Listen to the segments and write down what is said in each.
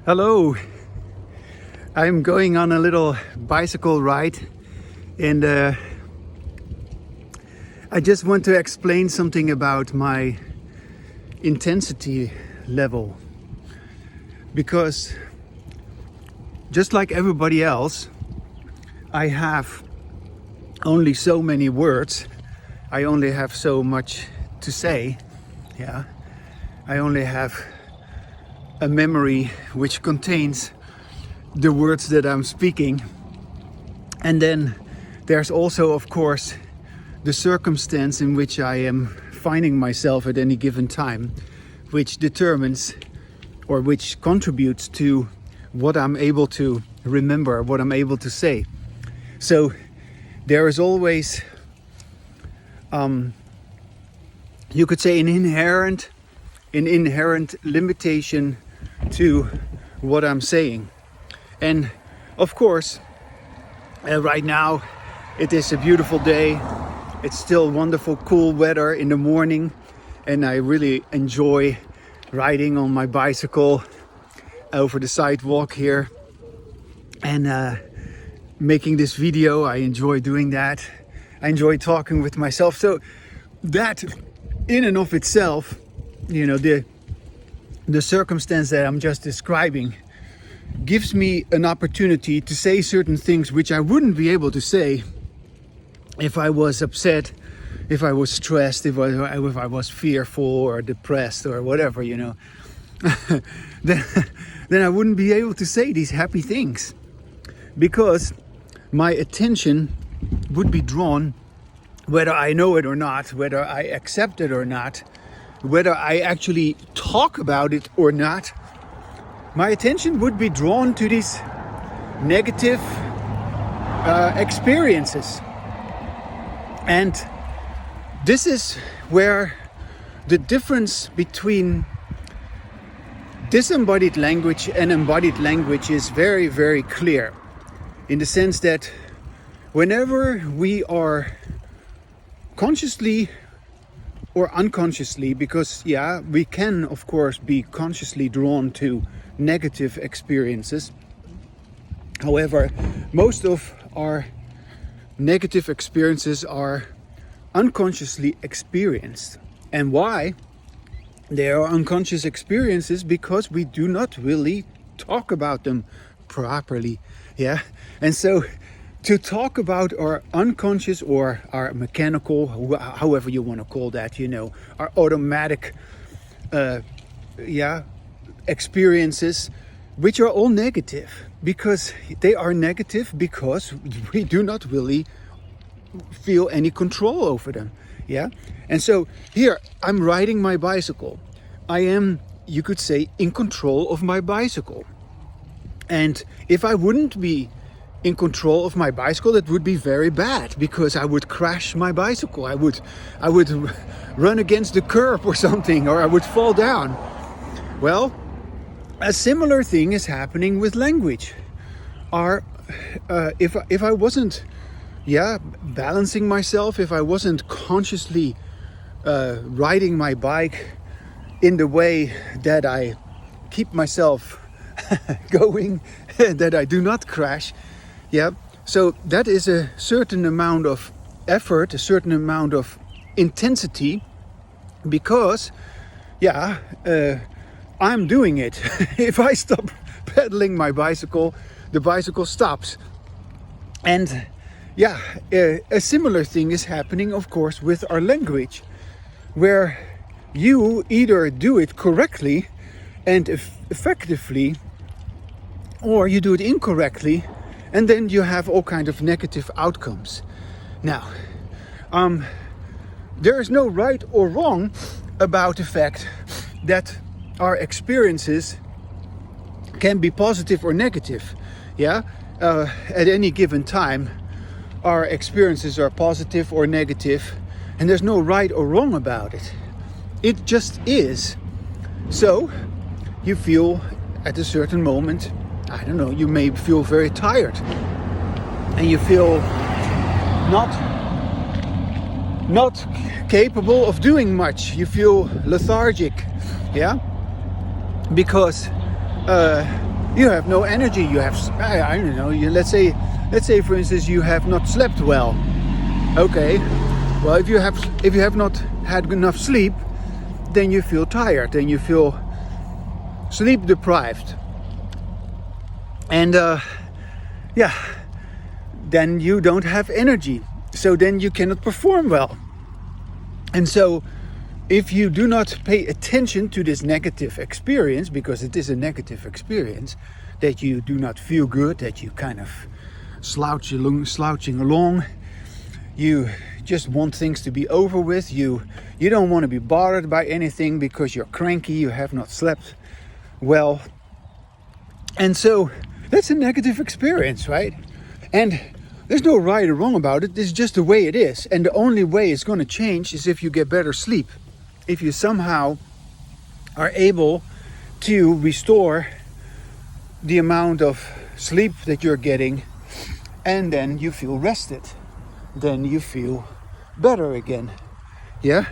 Hello, I'm going on a little bicycle ride and I just want to explain something about my intensity level, because just like everybody else, I have only so many words, I only have so much to say, yeah, I only have a memory which contains the words that I'm speaking. And then there's also, of course, the circumstance in which I am finding myself at any given time, which determines or which contributes to what I'm able to remember, what I'm able to say. So there is always, you could say, an inherent limitation to what I'm saying. And of course, right now it is a beautiful day. It's still wonderful cool weather in the morning, and I really enjoy riding on my bicycle over the sidewalk here and making this video. I enjoy doing that. I enjoy talking with myself. So that in and of itself, you know, the circumstance that I'm just describing gives me an opportunity to say certain things which I wouldn't be able to say if I was upset, if I was stressed, if I was fearful or depressed or whatever, you know. then I wouldn't be able to say these happy things, because my attention would be drawn, whether I know it or not, whether I accept it or not, whether I actually talk about it or not, my attention would be drawn to these negative experiences. And this is where the difference between disembodied language and embodied language is very, very clear. In the sense that whenever we are consciously or unconsciously, because we can of course be consciously drawn to negative experiences. However, most of our negative experiences are unconsciously experienced. And why they are unconscious experiences? Because we do not really talk about them properly. And so to talk about our unconscious or our mechanical, however you want to call that, you know, our automatic experiences, which are all negative, because they are negative because we do not really feel any control over them. And so here I'm riding my bicycle. I am, you could say, in control of my bicycle. And if I wouldn't be in control of my bicycle, that would be very bad, because I would crash my bicycle. I would run against the curb or something, or I would fall down. Well, a similar thing is happening with language. If I wasn't balancing myself, if I wasn't consciously riding my bike in the way that I keep myself going, that I do not crash, so that is a certain amount of effort, a certain amount of intensity, because I'm doing it. If I stop pedaling my bicycle, the bicycle stops. And a similar thing is happening, of course, with our language, where you either do it correctly and effectively, or you do it incorrectly, and then you have all kinds of negative outcomes. Now, there is no right or wrong about the fact that our experiences can be positive or negative. At any given time, our experiences are positive or negative, and there's no right or wrong about it. It just is. So you feel at a certain moment, I don't know, you may feel very tired, and you feel not capable of doing much. You feel lethargic, because you have no energy. You have, I don't know, let's say for instance you have not slept well. Okay, well if you have not had enough sleep, then you feel tired, then you feel sleep deprived, and then you don't have energy, so then you cannot perform well. And so if you do not pay attention to this negative experience, because it is a negative experience, that you do not feel good, that you kind of slouching along, you just want things to be over with, you don't want to be bothered by anything because you're cranky, you have not slept well. And so that's a negative experience, right? And there's no right or wrong about it, it's just the way it is. And the only way it's going to change is if you get better sleep. If you somehow are able to restore the amount of sleep that you're getting, and then you feel rested, then you feel better again. Yeah?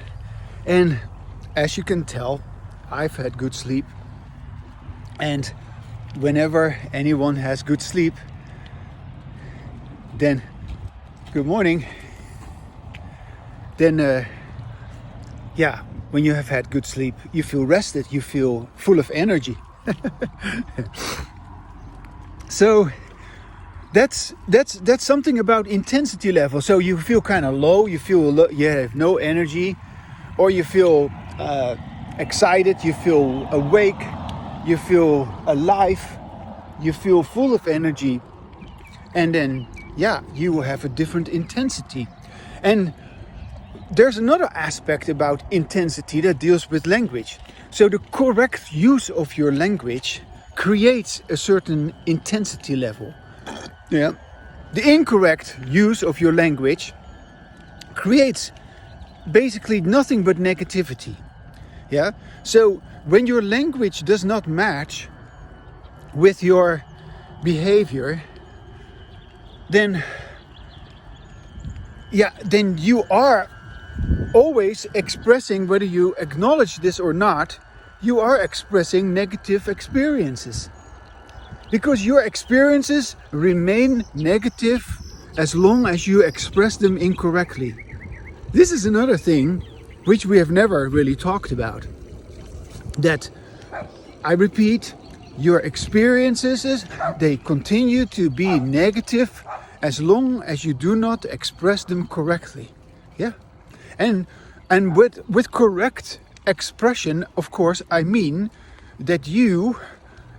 And as you can tell, I've had good sleep, and whenever anyone has good sleep, then good morning, then when you have had good sleep, you feel rested, you feel full of energy. So that's something about intensity level. So you feel kind of low, you have no energy, or you feel excited, you feel awake, you feel alive, you feel full of energy, and then you will have a different intensity. And there's another aspect about intensity that deals with language. So the correct use of your language creates a certain intensity level. Yeah. The incorrect use of your language creates basically nothing but negativity. Yeah. So when your language does not match with your behavior, then you are always expressing, whether you acknowledge this or not, you are expressing negative experiences. Because your experiences remain negative as long as you express them incorrectly. This is another thing which we have never really talked about. That, I repeat, your experiences, they continue to be negative as long as you do not express them correctly. Yeah. And with correct expression, of course, I mean that you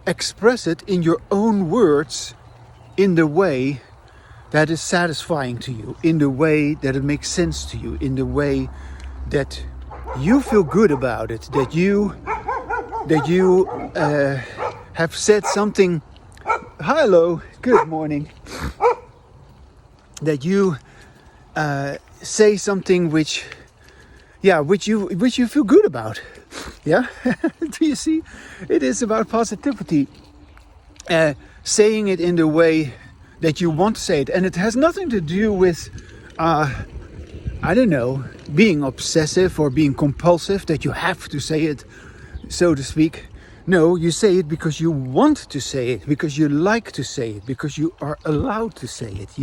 express it in your own words in the way that is satisfying to you, in the way that it makes sense to you, in the way that you feel good about it, that you have said something. Hello, good morning. That you say something which you feel good about. Yeah. Do you see? It is about positivity. Saying it in the way that you want to say it, and it has nothing to do with being obsessive or being compulsive, that you have to say it, so to speak. No, you say it because you want to say it, because you like to say it, because you are allowed to say it.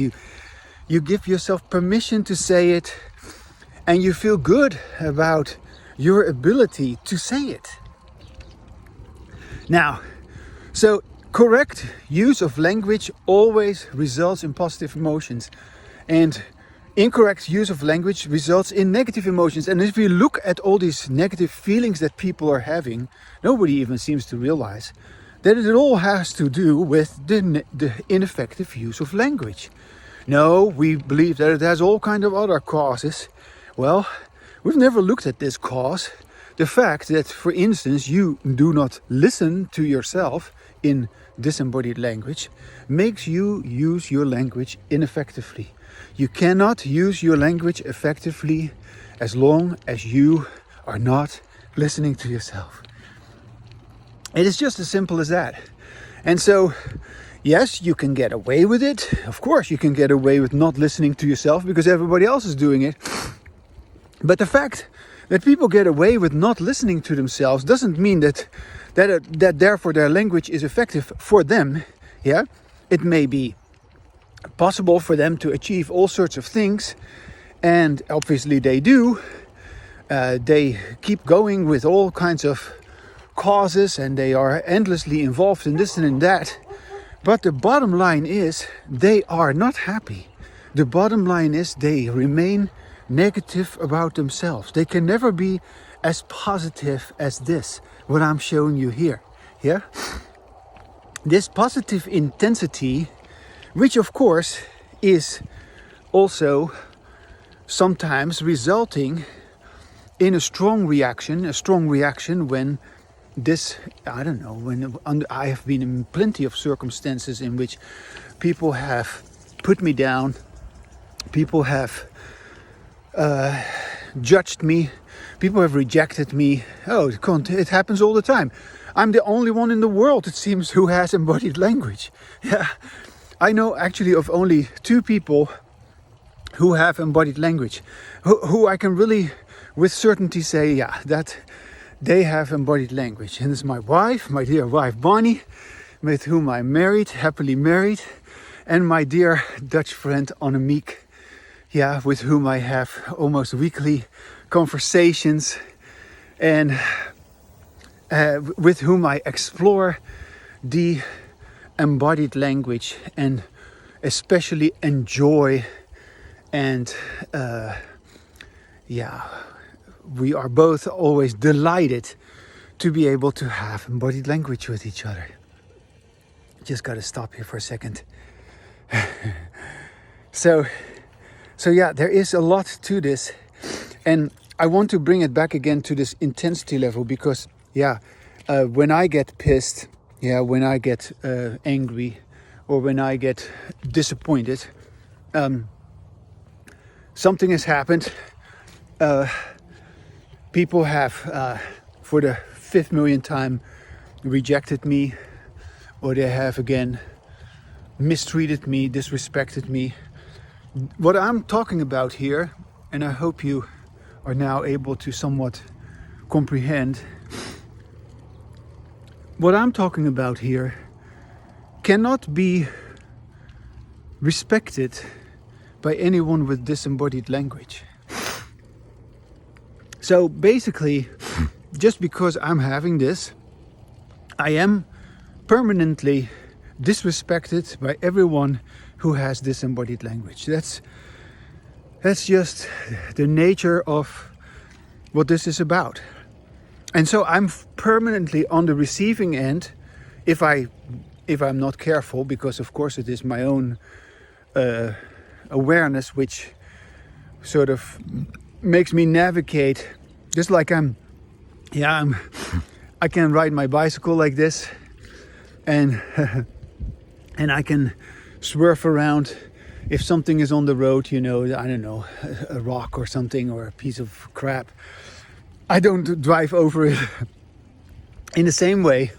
You give yourself permission to say it, and you feel good about your ability to say it. Now, so correct use of language always results in positive emotions, and incorrect use of language results in negative emotions. And if you look at all these negative feelings that people are having, nobody even seems to realize that it all has to do with the ineffective use of language. No, we believe that it has all kinds of other causes. Well, we've never looked at this cause. The fact that, for instance, you do not listen to yourself in disembodied language makes you use your language ineffectively. You cannot use your language effectively as long as you are not listening to yourself. It is just as simple as that. And so, yes, you can get away with it. Of course, you can get away with not listening to yourself because everybody else is doing it. But the fact that people get away with not listening to themselves doesn't mean that that therefore their language is effective for them. Yeah, it may be possible for them to achieve all sorts of things, and obviously they do. They keep going with all kinds of causes, and they are endlessly involved in this and in that. But the bottom line is they are not happy. The bottom line is they remain negative about themselves. They can never be as positive as this, what I'm showing you here. Yeah? This positive intensity, which of course is also sometimes resulting in a strong reaction when this, I don't know, when I have been in plenty of circumstances in which people have put me down, people have judged me, people have rejected me. Oh, it happens all the time. I'm the only one in the world, it seems, who has embodied language. Yeah, I know actually of only 2 people who have embodied language, who I can really with certainty say, yeah, that they have embodied language. And it's my wife, my dear wife Bonnie, with whom I'm married, happily married, and my dear Dutch friend Annemiek, yeah, with whom I have almost weekly conversations, and with whom I explore the embodied language and especially enjoy. And we are both always delighted to be able to have embodied language with each other. Just gotta stop here for a second. So yeah, there is a lot to this, and I want to bring it back again to this intensity level, because when I get pissed, when I get angry, or when I get disappointed, something has happened. People have, for the 5th millionth time, rejected me, or they have again mistreated me, disrespected me. What I'm talking about here, and I hope you are now able to somewhat comprehend, what I'm talking about here cannot be respected by anyone with disembodied language. So basically, just because I'm having this, I am permanently disrespected by everyone who has disembodied language. That's just the nature of what this is about. And so I'm permanently on the receiving end if I'm not careful, because of course it is my own awareness which sort of makes me navigate, just like I can ride my bicycle like this, and and I can swerve around if something is on the road, I don't know, a rock or something, or a piece of crap. I don't drive over it. In the same way,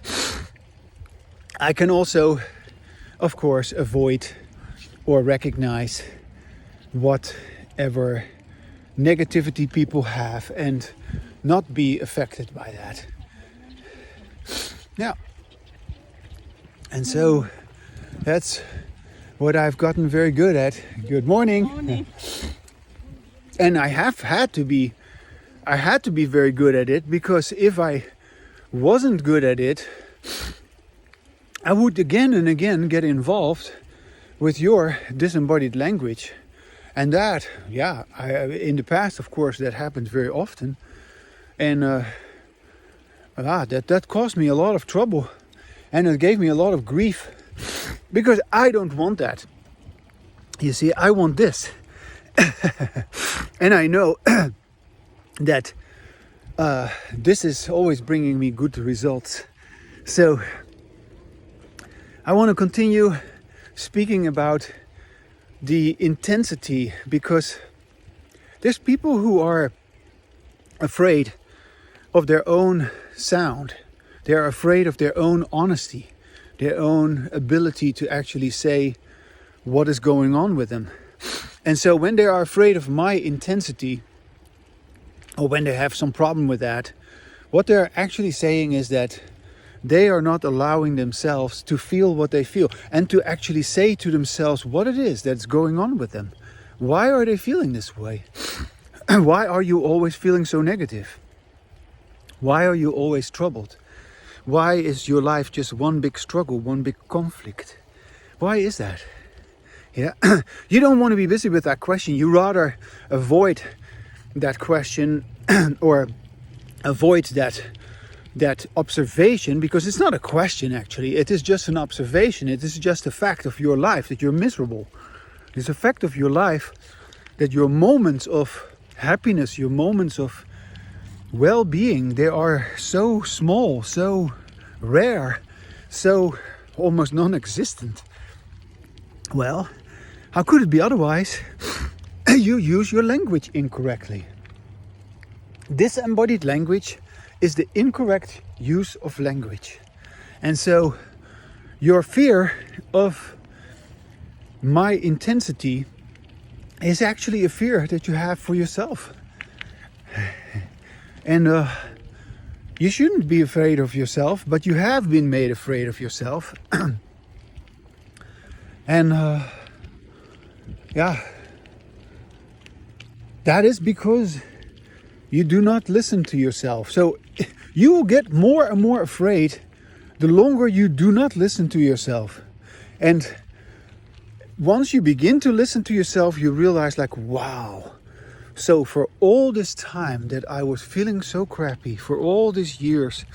I can also, of course, avoid or recognize whatever negativity people have and not be affected by that. Yeah. And so that's what I've gotten very good at. Good morning. Morning. And I had to be very good at it, because if I wasn't good at it, I would again and again get involved with your disembodied language. And that, in the past, of course, that happened very often. And that caused me a lot of trouble. And it gave me a lot of grief. Because I don't want that. You see, I want this. And I know that this is always bringing me good results. So I want to continue speaking about the intensity, because there's people who are afraid of their own sound. They're afraid of their own honesty, their own ability to actually say what is going on with them. And so when they are afraid of my intensity, or when they have some problem with that, what they're actually saying is that they are not allowing themselves to feel what they feel and to actually say to themselves what it is that's going on with them. Why are they feeling this way? Why are you always feeling so negative? Why are you always troubled? Why is your life just one big struggle, one big conflict? Why is that? Yeah, you don't want to be busy with that question. You rather avoid that question or avoid that observation, because it's not a question actually. It is just an observation. It is just a fact of your life that you're miserable. It's a fact of your life that your moments of happiness, your moments of well-being, they are so small, so rare, so almost non-existent. Well, how could it be otherwise? You use your language incorrectly. Disembodied language is the incorrect use of language. And so your fear of my intensity is actually a fear that you have for yourself. And you shouldn't be afraid of yourself, but you have been made afraid of yourself. And yeah, that is because you do not listen to yourself. So you will get more and more afraid the longer you do not listen to yourself. And once you begin to listen to yourself, you realize like, wow. So for all this time that I was feeling so crappy, for all these years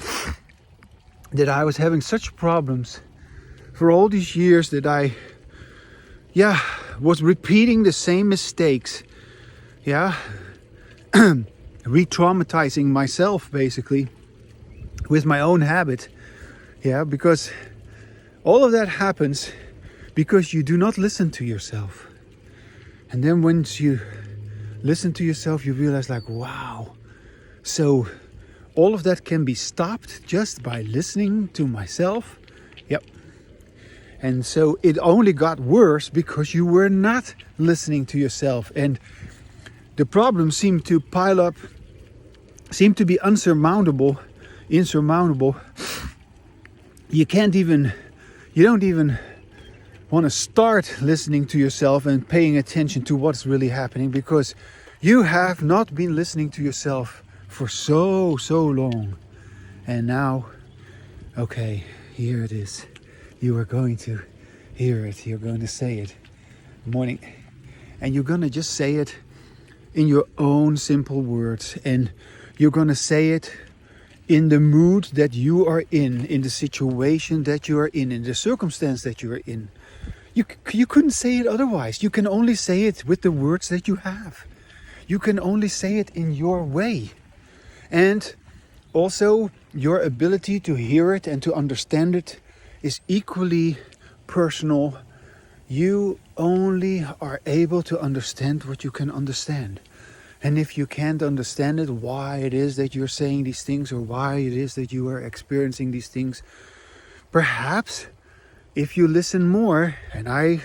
that I was having such problems, for all these years that I was repeating the same mistakes, re-traumatizing myself basically with my own habit, because all of that happens because you do not listen to yourself. And then once you listen to yourself, you realize like, wow, so all of that can be stopped just by listening to myself. And so it only got worse because you were not listening to yourself, and the problems seemed to pile up, seemed to be insurmountable. You don't even want to start listening to yourself and paying attention to what's really happening, because you have not been listening to yourself for so long. And now, okay, here it is. You are going to hear it. You're going to say it. Morning. And you're going to just say it in your own simple words. And you're going to say it in the mood that you are in the situation that you are in the circumstance that you are in. You couldn't say it otherwise. You can only say it with the words that you have. You can only say it in your way. And also your ability to hear it and to understand it is equally personal. You only are able to understand what you can understand. And if you can't understand it, why it is that you're saying these things, or why it is that you are experiencing these things, perhaps if you listen more, and I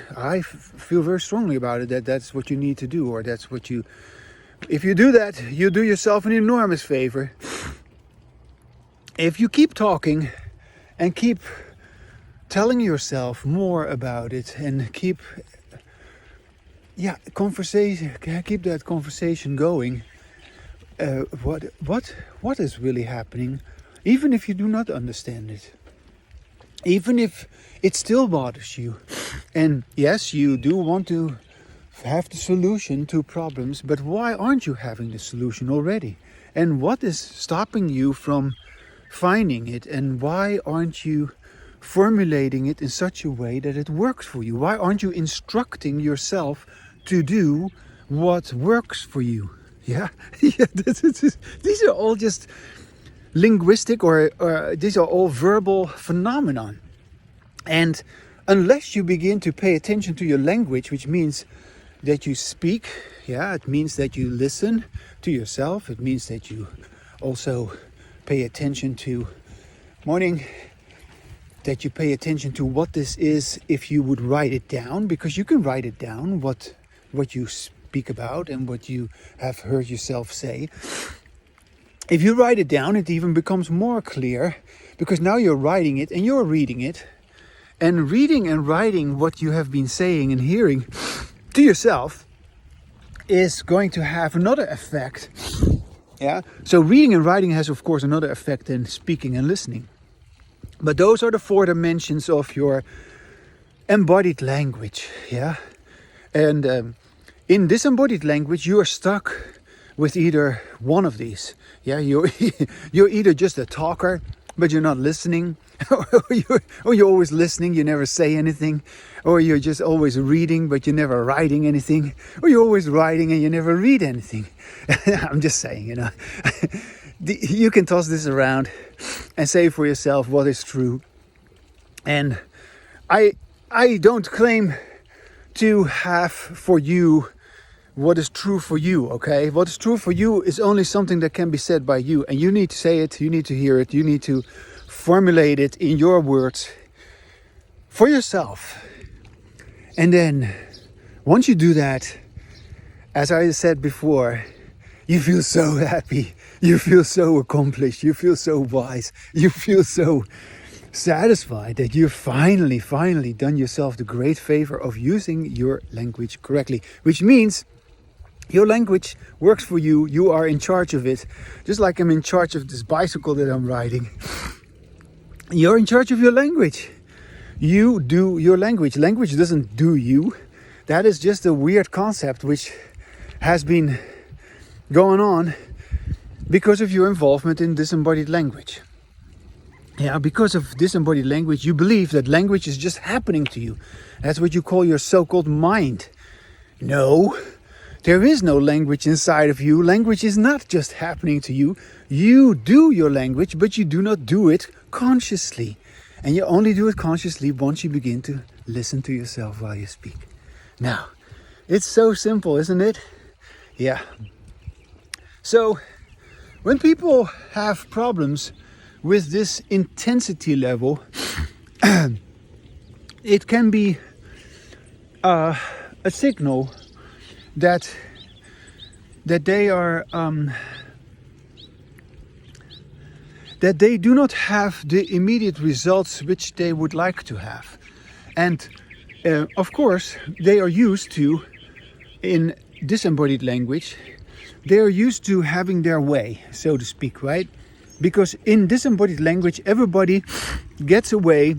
feel very strongly about it, that's what you need to do, or that's what you, if you do that, you do yourself an enormous favor. If you keep talking and keep telling yourself more about it and keep that conversation going, what is really happening, even if you do not understand it, even if it still bothers you. And yes, you do want to have the solution to problems, but why aren't you having the solution already? And what is stopping you from finding it? And why aren't you formulating it in such a way that it works for you? Why aren't you instructing yourself to do what works for you? These are all just linguistic or these are all verbal phenomenon. And unless you begin to pay attention to your language, which means that you speak, it means that you listen to yourself, it means that you also pay attention to that you pay attention to what this is if you would write it down, because you can write it down, what you speak about and what you have heard yourself say. If you write it down, it even becomes more clear, because now you're writing it and you're reading it. And reading and writing what you have been saying and hearing to yourself is going to have another effect. Yeah. So reading and writing has, of course, another effect than speaking and listening. But those are the 4 dimensions of your embodied language. Yeah. And in disembodied language, you are stuck with either one of these. Yeah. You're either just a talker, but you're not listening. or you're always listening, you never say anything. Or you're just always reading, but you're never writing anything. Or you're always writing and you never read anything. I'm just saying, you know. You can toss this around and say for yourself what is true. And I don't claim to have for you what is true for you, okay? What is true for you is only something that can be said by you. And you need to say it, you need to hear it, you need to formulate it in your words for yourself. And then once you do that, as I said before, you feel so happy, you feel so accomplished, you feel so wise, you feel so satisfied that you've finally done yourself the great favor of using your language correctly, which means your language works for you. You are in charge of it, just like I'm in charge of this bicycle that I'm riding. You're in charge of your language. You do your language. Language doesn't do you. That is just a weird concept which has been going on because of your involvement in disembodied language. Yeah, because of disembodied language, you believe that language is just happening to you. That's what you call your so-called mind. No, there is no language inside of you. Language is not just happening to you. You do your language, but you do not do it consciously. And you only do it consciously once you begin to listen to yourself while you speak. Now, it's so simple, isn't it? Yeah. So, when people have problems with this intensity level, it can be a signal that they are that they do not have the immediate results which they would like to have. And of course, they are used to, in disembodied language, they are used to having their way, so to speak, right? Because in disembodied language, everybody gets away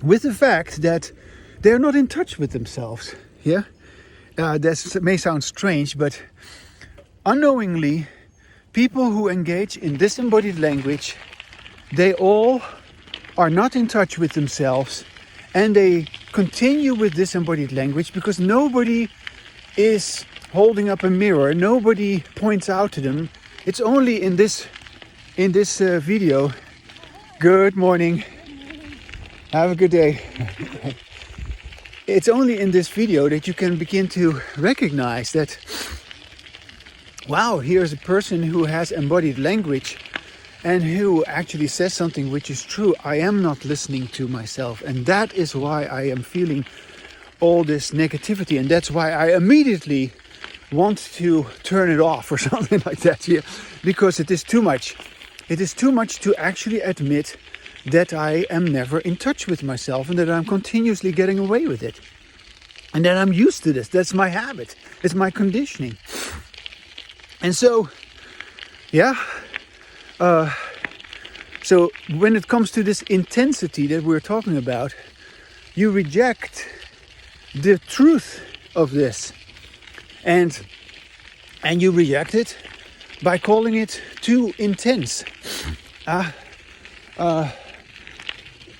with the fact that they're not in touch with themselves. Yeah, that may sound strange, but unknowingly, people who engage in disembodied language, they all are not in touch with themselves, and they continue with disembodied language because nobody is holding up a mirror. Nobody points out to them. It's only in this video. Good morning. Have a good day. It's only in this video that you can begin to recognize that, wow, here's a person who has embodied language and who actually says something which is true. I am not listening to myself, and that is why I am feeling all this negativity, and that's why I immediately want to turn it off or something like that here, because it is too much. It is too much to actually admit that I am never in touch with myself and that I'm continuously getting away with it. And that I'm used to this. That's my habit. It's my conditioning. And so, yeah. So when it comes to this intensity that we're talking about, you reject the truth of this. And you reject it by calling it too intense.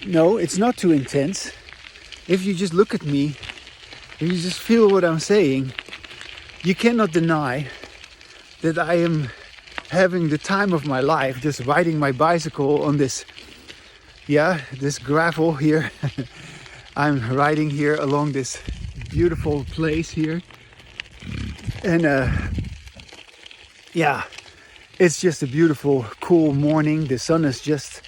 No, it's not too intense. If you just look at me, if you just feel what I'm saying, you cannot deny that I am having the time of my life just riding my bicycle on this gravel here. I'm riding here along this beautiful place here. And it's just a beautiful, cool morning. The sun has just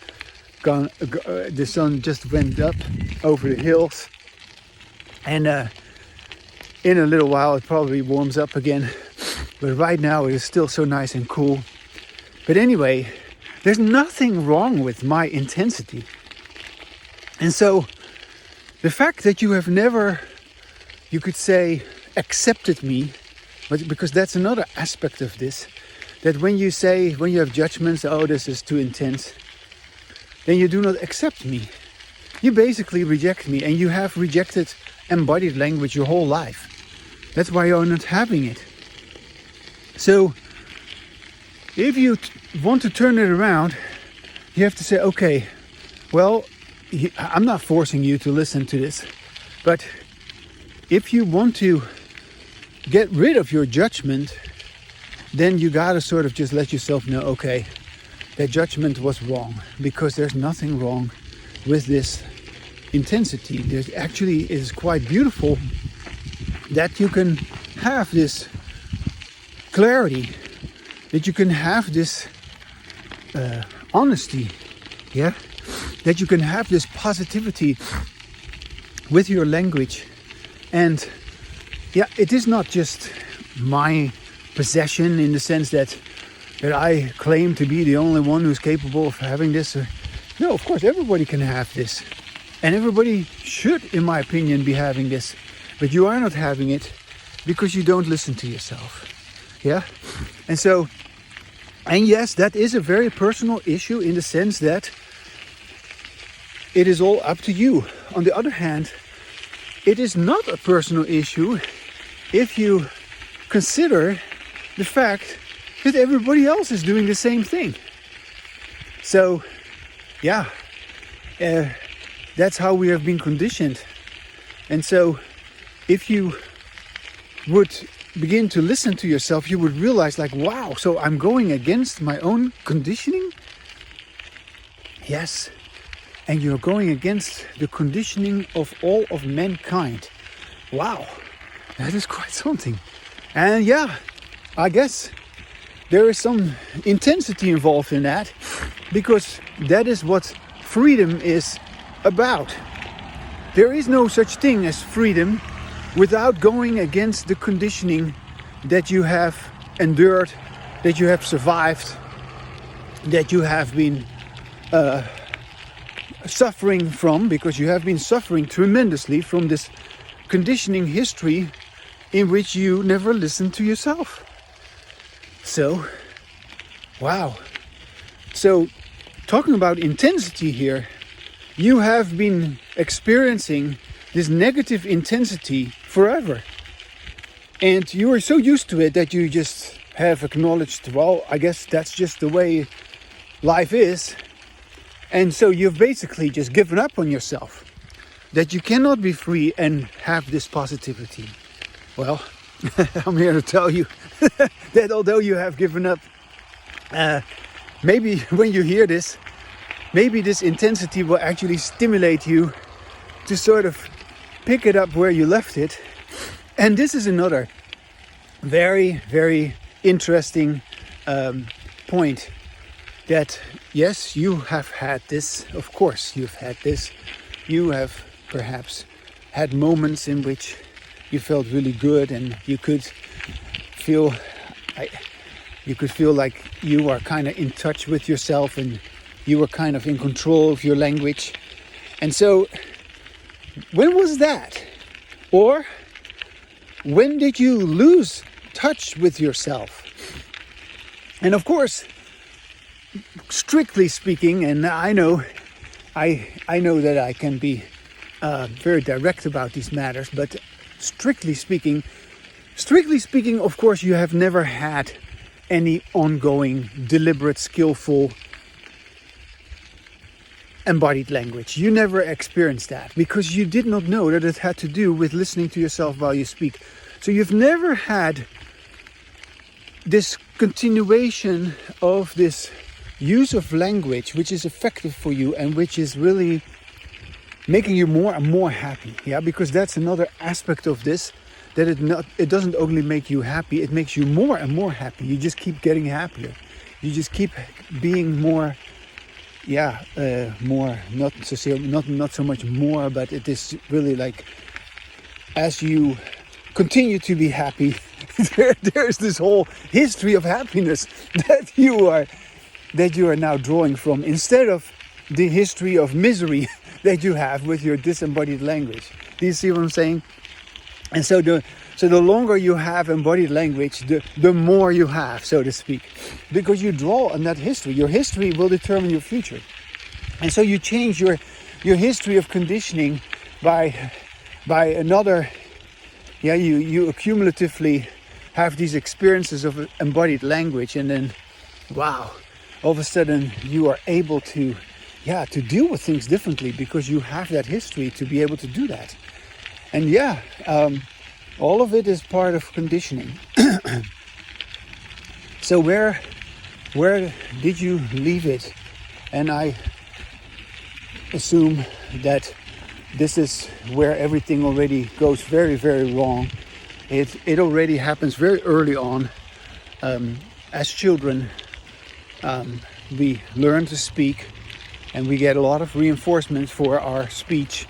gone. The sun just went up over the hills, and in a little while it probably warms up again. But right now it is still so nice and cool. But anyway, There's nothing wrong with my intensity. And so the fact that you have never, you could say, accepted me, but because that's another aspect of this, that when you have judgments, oh, this is too intense, then you do not accept me. You basically reject me, and you have rejected embodied language your whole life. That's why you're not having it. So if you want to turn it around, you have to say, okay, well, I'm not forcing you to listen to this, but if you want to get rid of your judgment, then you gotta sort of just let yourself know, okay, that judgment was wrong, because there's nothing wrong with this intensity. There's actually, it is quite beautiful that you can have this clarity, that you can have this honesty, yeah, that you can have this positivity with your language. And yeah, it is not just my possession in the sense that I claim to be the only one who's capable of having this. No, of course, everybody can have this. And everybody should, in my opinion, be having this. But you are not having it because you don't listen to yourself. Yeah? And so, and yes, that is a very personal issue in the sense that it is all up to you. On the other hand, it is not a personal issue if you consider the fact that everybody else is doing the same thing. So, yeah, that's how we have been conditioned. And so, if you would begin to listen to yourself, you would realize, like, wow, so I'm going against my own conditioning? Yes. And you're going against the conditioning of all of mankind. Wow, that is quite something. And yeah, I guess there is some intensity involved in that, because that is what freedom is about. There is no such thing as freedom without going against the conditioning that you have endured, that you have survived, that you have been suffering from, because you have been suffering tremendously from this conditioning history in which you never listened to yourself. So, wow. So, talking about intensity here, you have been experiencing this negative intensity forever. And you are so used to it that you just have acknowledged, well, I guess that's just the way life is. And so you've basically just given up on yourself, that you cannot be free and have this positivity. Well, I'm here to tell you that although you have given up, maybe when you hear this, maybe this intensity will actually stimulate you to sort of pick it up where you left it. And this is another very, very interesting point. That yes, you have had this, of course you've had this. You have perhaps had moments in which you felt really good and you could feel like you are kind of in touch with yourself and you were kind of in control of your language. And so, when was that? Or when did you lose touch with yourself? And of course, strictly speaking, and I know that I can be very direct about these matters, but strictly speaking, of course, you have never had any ongoing, deliberate, skillful, embodied language. You never experienced that because you did not know that it had to do with listening to yourself while you speak. So you've never had this continuation of this use of language which is effective for you and which is really making you more and more happy. Yeah, because that's another aspect of this, that it doesn't only make you happy, it makes you more and more happy. You just keep getting happier. You just keep being more, more, not so much more, but it is really like as you continue to be happy, there's this whole history of happiness that you are that you are now drawing from, instead of the history of misery that you have with your disembodied language. Do you see what I'm saying? And so the longer you have embodied language, the more you have, so to speak, because you draw on that history. Your history will determine your future. And so you change your history of conditioning by another. Yeah, you accumulatively have these experiences of embodied language, and then, wow, all of a sudden you are able to deal with things differently because you have that history to be able to do that. And all of it is part of conditioning. So where did you leave it? And I assume that this is where everything already goes very, very wrong. It already happens very early on. As children, we learn to speak, and we get a lot of reinforcement for our speech,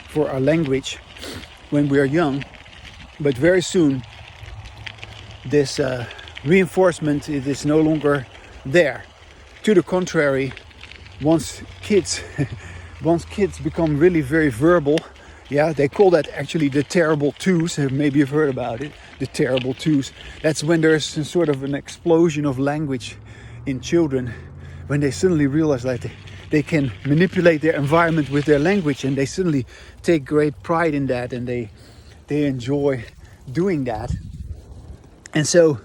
for our language when we are young. But very soon, this reinforcement is no longer there. To the contrary, once kids become really very verbal, they call that actually the terrible twos. Maybe you've heard about it, the terrible twos. That's when there's some sort of an explosion of language in children, when they suddenly realize that they can manipulate their environment with their language, and they suddenly take great pride in that, and they enjoy doing that. And so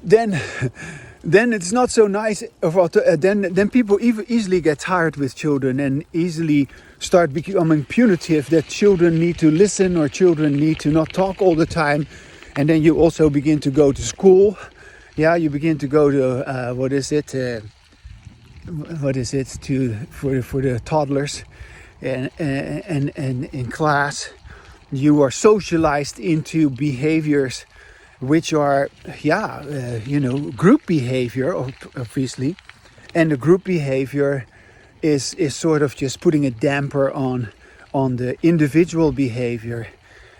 then it's not so nice. Then people easily get tired with children and easily start becoming punitive, that children need to listen or children need to not talk all the time. And then you also begin to go to school. You begin to go to for the toddlers, and in class you are socialized into behaviors which are group behavior, obviously. And the group behavior is sort of just putting a damper on the individual behavior,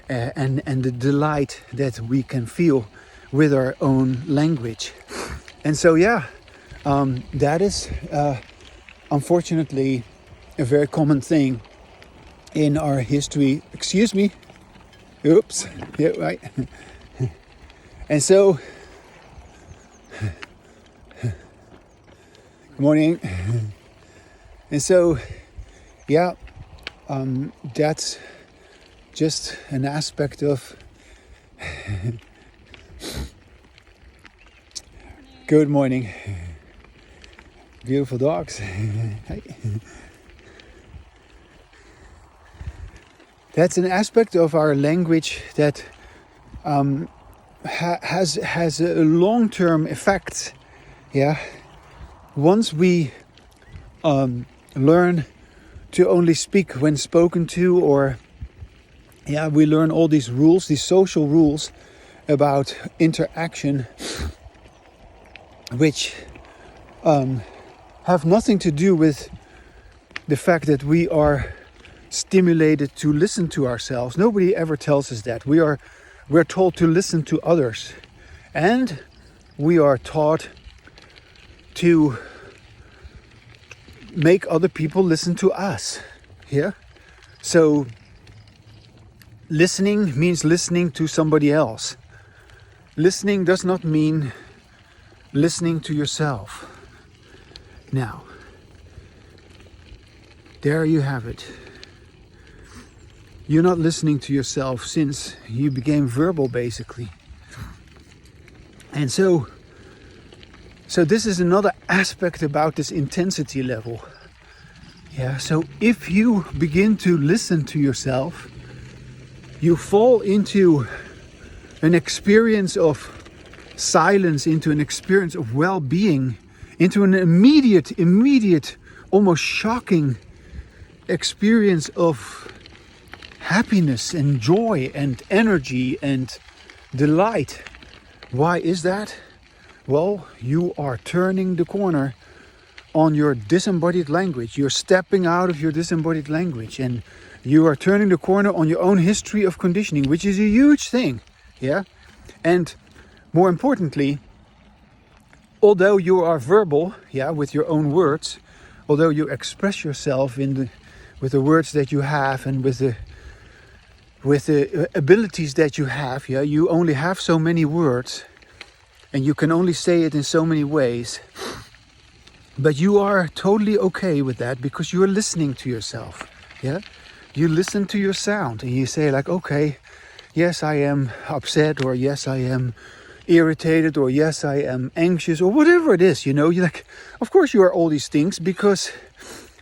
and the delight that we can feel with our own language. And so that is unfortunately a very common thing in our history. Excuse me. Oops. Yeah, right. And so, good morning. And so, that's just an aspect of good morning. Beautiful dogs. Hi. That's an aspect of our language that has a long-term effect. Once we learn to only speak when spoken to, or we learn all these rules, these social rules about interaction, which have nothing to do with the fact that we are stimulated to listen to ourselves. Nobody ever tells us that. We're told to listen to others, and we are taught to make other people listen to us. So listening means listening to somebody else. Listening does not mean listening to yourself. Now, there you have it. You're not listening to yourself since you became verbal, basically. And so this is another aspect about this intensity level. So if you begin to listen to yourself, you fall into an experience of silence, into an experience of well-being, into an immediate, almost shocking experience of happiness and joy and energy and delight. Why is that? Well, you are turning the corner on your disembodied language. You're stepping out of your disembodied language, and you are turning the corner on your own history of conditioning, which is a huge thing. And more importantly, although you are verbal, with your own words, although you express yourself with the words that you have and with the abilities that you have, you only have so many words, and you can only say it in so many ways. But you are totally okay with that because you are listening to yourself. You listen to your sound and you say like, okay, yes, I am upset, or yes, I am irritated, or yes, I am anxious, or whatever it is. You're like, of course you are all these things because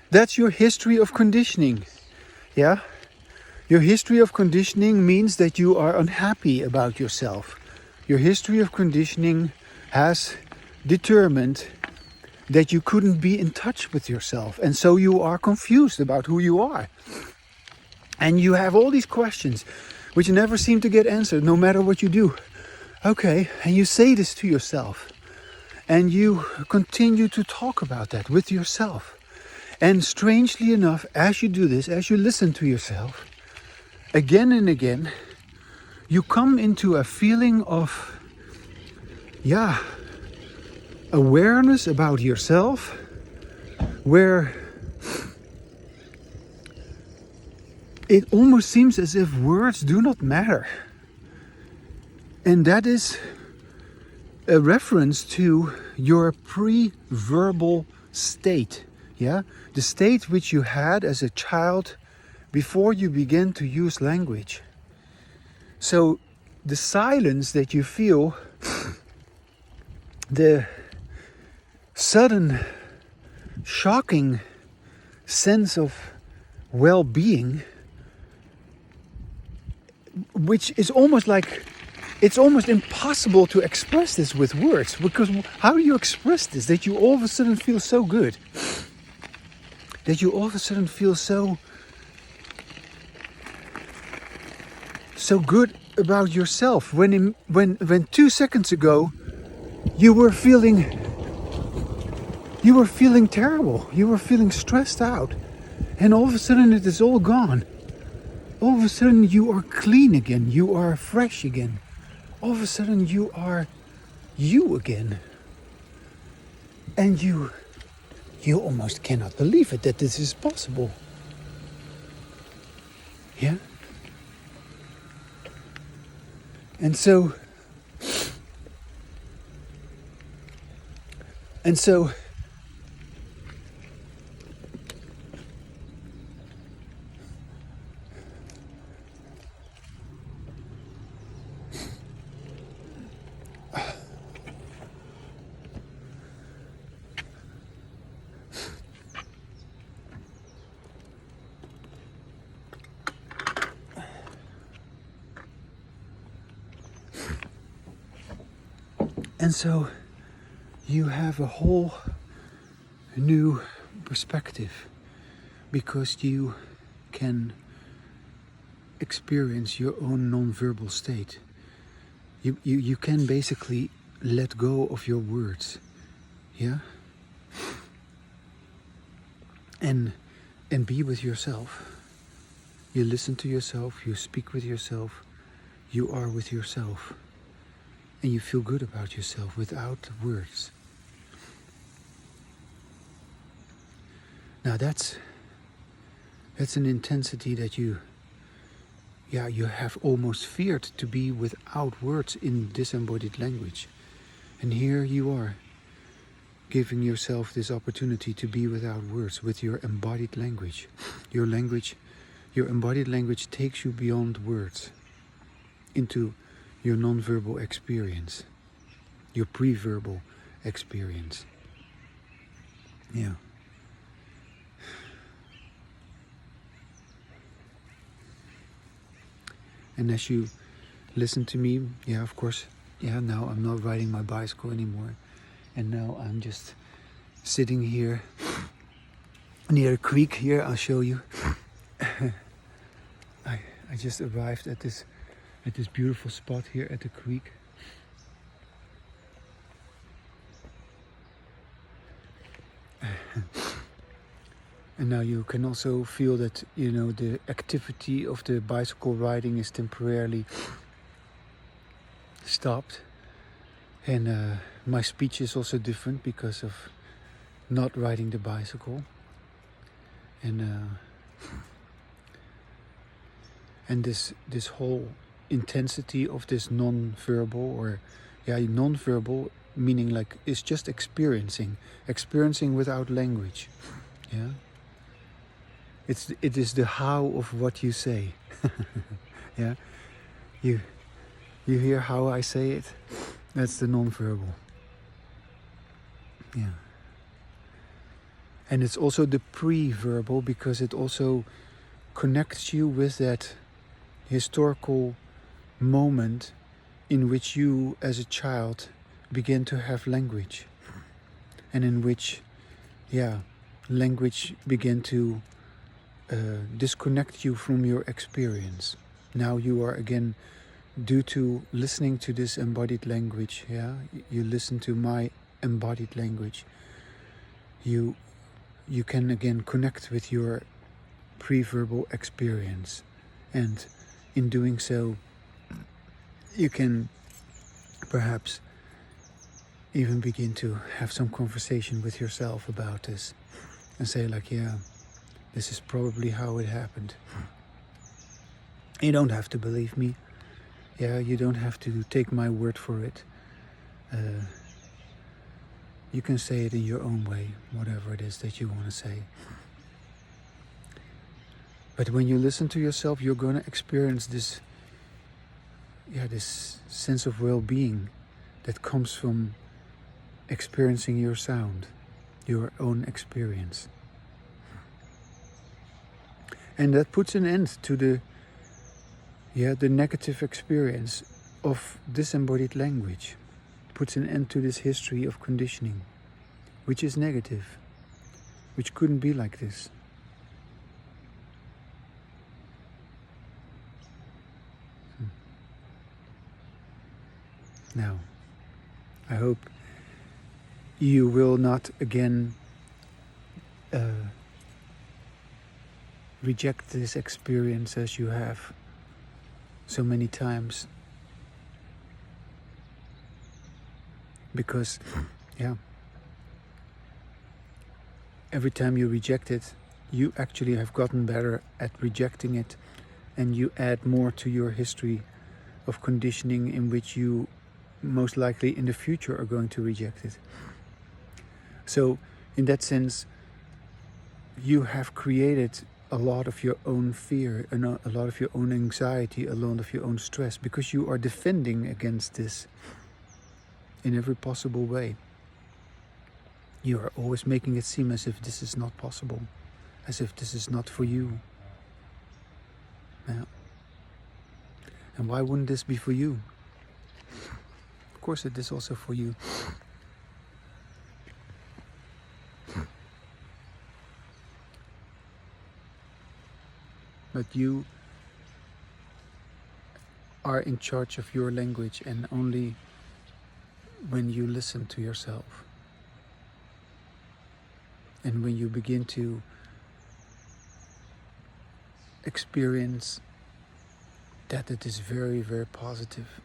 that's your history of conditioning. Your history of conditioning means that you are unhappy about yourself. Your history of conditioning has determined that you couldn't be in touch with yourself, and so you are confused about who you are. And you have all these questions which never seem to get answered no matter what you do. Okay, and you say this to yourself, and you continue to talk about that with yourself. And strangely enough, as you do this, as you listen to yourself, again and again, you come into a feeling of, awareness about yourself, where it almost seems as if words do not matter. And that is a reference to your pre-verbal state. The state which you had as a child before you began to use language. So the silence that you feel, the sudden shocking sense of well-being, which is almost like, it's almost impossible to express this with words, because how do you express this? That you all of a sudden feel so good. That you all of a sudden feel so good about yourself. When 2 seconds ago you were feeling terrible, you were feeling stressed out, and all of a sudden it is all gone. All of a sudden you are clean again, you are fresh again. All of a sudden you are you again. And you almost cannot believe it, that this is possible. And so you have a whole new perspective, because you can experience your own non-verbal state. You can basically let go of your words, and be with yourself. You listen to yourself, you speak with yourself, you are with yourself, and you feel good about yourself without words. Now that's an intensity that you have almost feared to be without words in disembodied language. And here you are, giving yourself this opportunity to be without words with your embodied language. Your embodied language takes you beyond words into your non-verbal experience, your pre-verbal experience. And as you listen to me, of course, now I'm not riding my bicycle anymore. And now I'm just sitting here near a creek here. I'll show you. I just arrived at this beautiful spot here at the creek. And now you can also feel that, the activity of the bicycle riding is temporarily stopped. And my speech is also different because of not riding the bicycle. And this whole intensity of this non-verbal, or non-verbal meaning like it's just experiencing without language. Yeah, it is the how of what you say. Yeah, you hear how I say it. That's the non-verbal. Yeah. And it's also the pre-verbal, because it also connects you with that historical moment in which you as a child begin to have language, and in which language began to disconnect you from your experience. Now you are again, due to listening to this embodied language, you listen to my embodied language, you can again connect with your pre-verbal experience, and in doing so you can perhaps even begin to have some conversation with yourself about this and say like, this is probably how it happened. You don't have to believe me. You don't have to take my word for it. You can say it in your own way, whatever it is that you want to say. But when you listen to yourself, you're going to experience this sense of well-being that comes from experiencing your sound, your own experience. And that puts an end to the negative experience of disembodied language. Puts an end to this history of conditioning, which is negative, which couldn't be like this. Now, I hope you will not again reject this experience as you have so many times. Because, every time you reject it, you actually have gotten better at rejecting it, and you add more to your history of conditioning in which you most likely in the future are going to reject it. So, in that sense, you have created a lot of your own fear, and a lot of your own anxiety, a lot of your own stress, because you are defending against this in every possible way. You are always making it seem as if this is not possible, as if this is not for you. Yeah. And why wouldn't this be for you? Of course it is also for you. But you are in charge of your language, and only when you listen to yourself, and when you begin to experience that it is very, very positive,